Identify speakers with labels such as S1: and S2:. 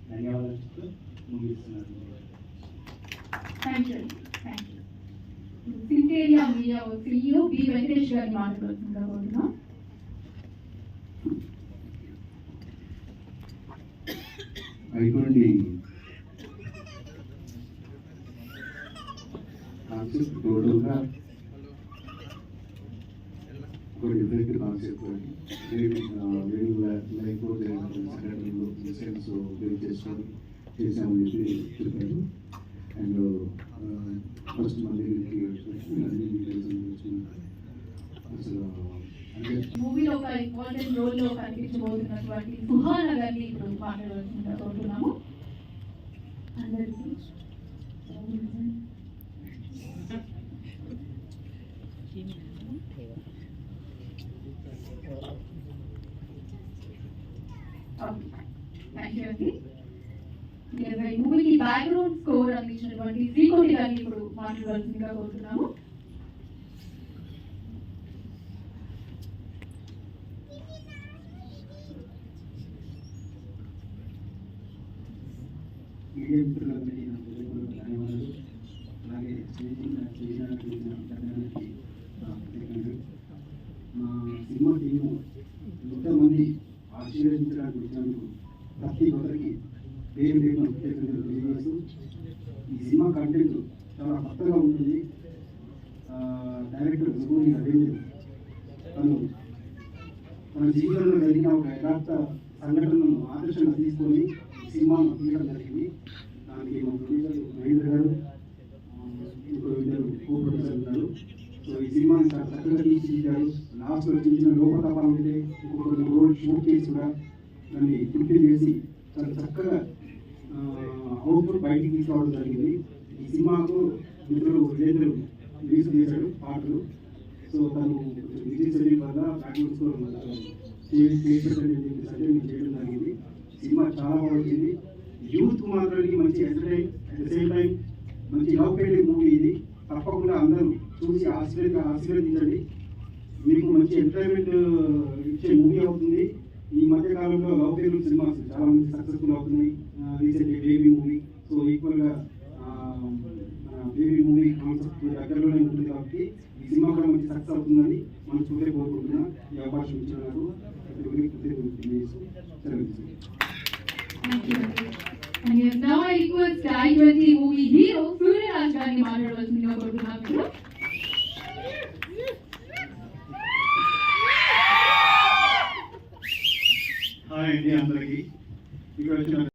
S1: ధన్యవాదాలు చెప్తూ ముగిస్తున్నాను.
S2: Thank you. సింటేరియా మీడియా CEO బి వెంకటేష్ గారిని మాట్లాడుతుందా కోరుతున్నాం.
S3: అయిపోండి కాన్సెప్ట్ టోటల్గా ఒక డిఫరెంట్ కాన్సెప్ట్ వేరు లైఫ్ సంఘటనలు ఇన్సిడెంట్స్ బిల్డ్ చేసుకొని చేసామని చెప్పి చెప్పారు. అండ్ ఫస్ట్ మన దగ్గరికి అన్ని డీటెయిల్స్ అసలు
S2: మూవీలో ఒక ఇంపార్టెంట్ రోల్లో కనిపించబోతున్నటువంటి సుహానా గారిని ఇప్పుడు మాట్లాడాల్సిందిగా కోరుతున్నాము. అందరికీ థ్యాంక్ యూ అండి. ఈ మూవీకి బ్యాక్గ్రౌండ్ స్కోర్ అందించినటువంటి శ్రీకోటి గారిని ఇప్పుడు మాట్లాడాల్సిందిగా కోరుతున్నాము.
S1: మీడియా మిత్రులందరికీ నా హృదయపూర్వక ధన్యవాదాలు. అలాగే మా సినిమా టీము ఎంతమంది ఆశీర్వదించడానికి వచ్చినందుకు ప్రతి ఒక్కరికి పేరు పేరున కృతజ్ఞతలు తెలియజేస్తూ, ఈ సినిమా కంటెంట్ చాలా కొత్తగా ఉంటుంది. డైరెక్టర్ సుగోని రవీంద్ర తన జీవితంలో జరిగిన ఒక యథార్థ సంఘటనను ఆదర్శంగా తీసుకొని సినిమాను తీయడం జరిగింది. దానికి మా ప్రొడ్యూసర్ రవీంద్ర గారు, ఇంకో ఇద్దరు కో ప్రొడ్యూసర్ ఉన్నారు. సో ఈ సినిమాని చాలా చక్కగా తీర్చిదిద్దారు. లాస్ట్లో చిన్న చిన్న లోపతపాలు ఉంటే ఇంకొక 3 రోజులు షూట్ చేసి కూడా దాన్ని ఫుల్ఫిల్ చేసి చాలా చక్కగా అవుట్పుట్ బయటికి తీసుకోవడం జరిగింది. ఈ సినిమాకు మిత్రులు రేంద్రులు రిలీజ్ చేశాడు పాటలు. సో తను విజయ్ షెడ్యూల్ వల్ల బ్యాక్గ్రౌండ్ స్కోర్ చేయడం జరిగింది. సినిమా చాలా బాగుంది. యూత్ మాత్రానికి మంచి entertain, at the same time మంచి లవ్ ఫెయిలింగ్ మూవీ ఇది. తప్పకుండా అందరూ చూసి ఆశీర్వదించండి. మీకు మంచి ఎంటర్టైన్మెంట్ ఇచ్చే మూవీ అవుతుంది. ఈ మధ్య కాలంలో లవ్ ఫెయిలింగ్ సినిమాస్ చాలా మంచి సక్సెస్ఫుల్ అవుతున్నాయి. రీసెంట్లీ బేబీ మూవీ, సో ఈక్వల్గా బేబీ మూవీ కాన్సెప్ట్ దగ్గరలోనే ఉంటుంది కాబట్టి ఈ సినిమా కూడా మంచి సక్సెస్ అవుతుందని మనస్ఫూర్తిగా కోరుకుంటున్నా. ఈ అవకాశం ఇచ్చిన నాకు
S2: And now I request I-20 movie hero Suryanarayan గారిని మాట్లాడవలసిందిగా కోరుతున్నాను.
S1: హాయ్ అండి అందరికీ. ఇక్కడ వచ్చిన